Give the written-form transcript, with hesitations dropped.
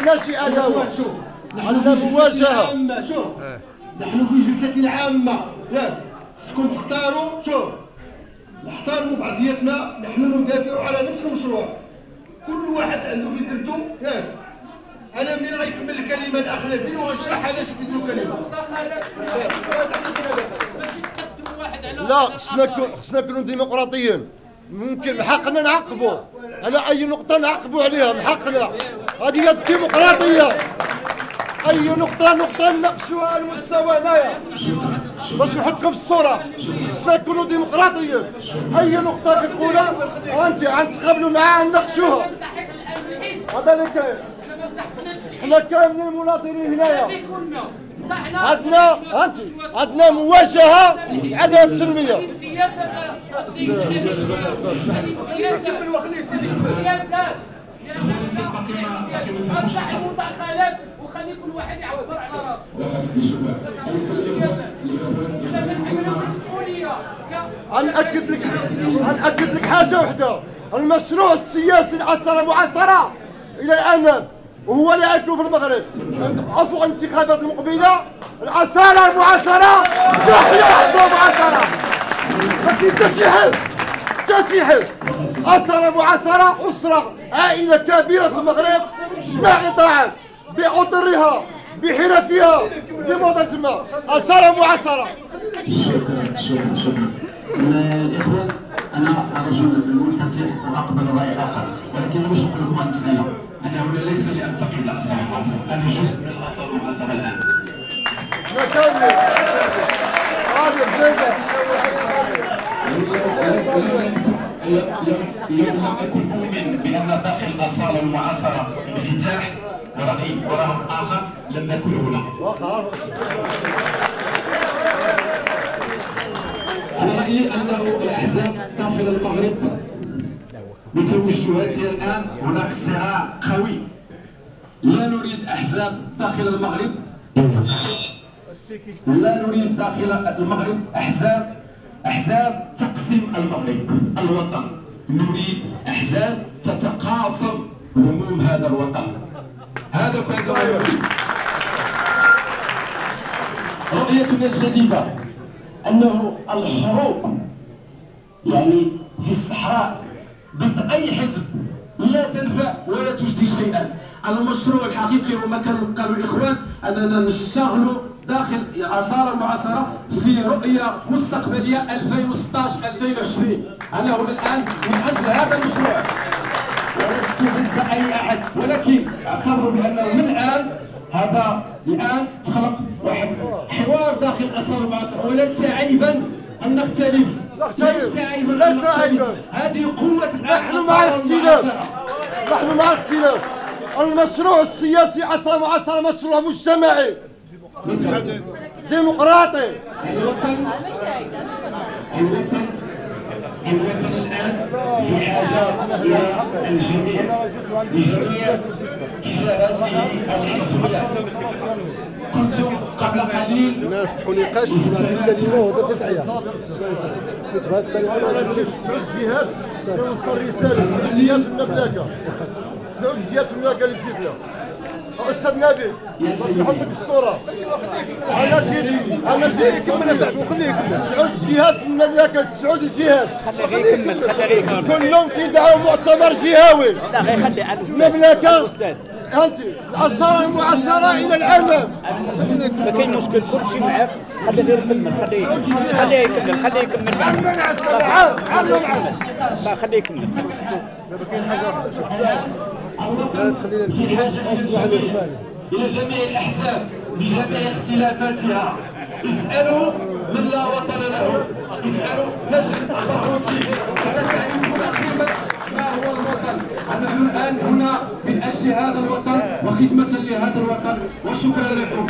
عندناش عداوه، عندنا مواجهه. شوف نحن في جلسة عامة ياك تكون تختاروا. شوف نحترموا بعضياتنا، نحن ندافعوا على نفس المشروع، كل واحد عنده فكرته ياك. انا منين غيكمل الكلمه الاخيره فين وغنشرح علاش كنت له كلمه. لا خصنا نكونوا ديمقراطيين. ممكن من حقنا نعاقبوا على اي نقطه نعاقبوا عليها، من حقنا. هذه هي الديمقراطيه. اي نقطه نناقشوها على المستوى هنايا باش نحطكم في الصوره. خصنا نكونوا ديمقراطيين. اي نقطه كتقولها انت غنتقابلوا معاها نناقشوها. هذا اللي كاين. حنا كاملين المناضلين هنايا عندنا مواجهه عدم التنميه. المداخلات وخلي كل واحد يعبر على راسه. غنأكد لك حاجه وحده. المشروع السياسي العصره معاصره الى الامام وهو اللي غيكون في المغرب. عفوا الانتخابات المقبله العصاره المعاصره تحيا العصره المعاصره. ماشي تسيحل عصره معاصره. اسره عائله كبيره في المغرب جماع اطاعات بعطرها بحرفها بموضتها. عصره معاصره. شكرا الاخوان. انا رجل منفتح واقبل راي اخر، ولكن باش نقول لكم المساله، انا هنا ليس لانتقد الاثار المعاصره، انا جزء من الاثار المعاصره الان. لم اكن اؤمن بان داخل الاثار المعاصره انفتاح وراي اخر، لم اكن هنا. أنا رأيي أنه الأحزاب داخل المغرب بتوجهاتها الآن هناك صراع قوي. لا نريد أحزاب داخل المغرب، لا نريد داخل المغرب أحزاب تقسم المغرب الوطن. نريد أحزاب تتقاسم هموم هذا الوطن. هذا ما نريد. رؤيتنا الجديدة أنه الحروب يعني في الصحراء ضد أي حزب لا تنفع ولا تجدي شيئا. المشروع الحقيقي وما كانوا قالوا الإخوان أننا نشتغلوا داخل العصارة المعاصرة في رؤية مستقبلية 2016-2020. أنا هنا الآن من أجل هذا المشروع ولست ضد أي أحد، ولكن اعتبروا بأنه من الآن هذا الآن تخلق واحد حوار داخل الأسرار المعاصرة، وليس عيبا أن نختلف. ليس عيبا أن نختلف. هذه قوة الأسرار المعاصرة. نحن مع الاختلاف. المشروع السياسي عصر معاصرة مشروع مجتمعي ديمقراطي. الوطن الآن في حاجة إلى الجميع بجميع اتجاهاته الحزبية. كنتم قبل قليل نفتحوا نقاش الجهات توصل رسالة جهات المملكة. تسعود جهات المملكة اللي مشيت لها. أستاذ نبيل نحطك الصورة. أنا جاي يكمل سعد وخليه يكمل. تسعود جهات المملكة، تسعود الجهات. خليه يكمل. كلهم كيدعوا مؤتمر جهوي. لا غير خلي المملكة أنت العصارة المعاصرة إلى الأمام. ما كاين مشكل، كل شيء معاك. خليه غير يكمل. خليه يكمل معاك. خليه يكمل. الوطن في حاجة إلى جميع الأحزاب بجميع اختلافاتها. اسألوا من لا وطن له، اسألوا نجم الباروتي وستعرفون قيمة ما هو الوطن. نحن الآن هنا من أجل هذا الوطن وخدمة لهذا الوطن، وشكرا لكم.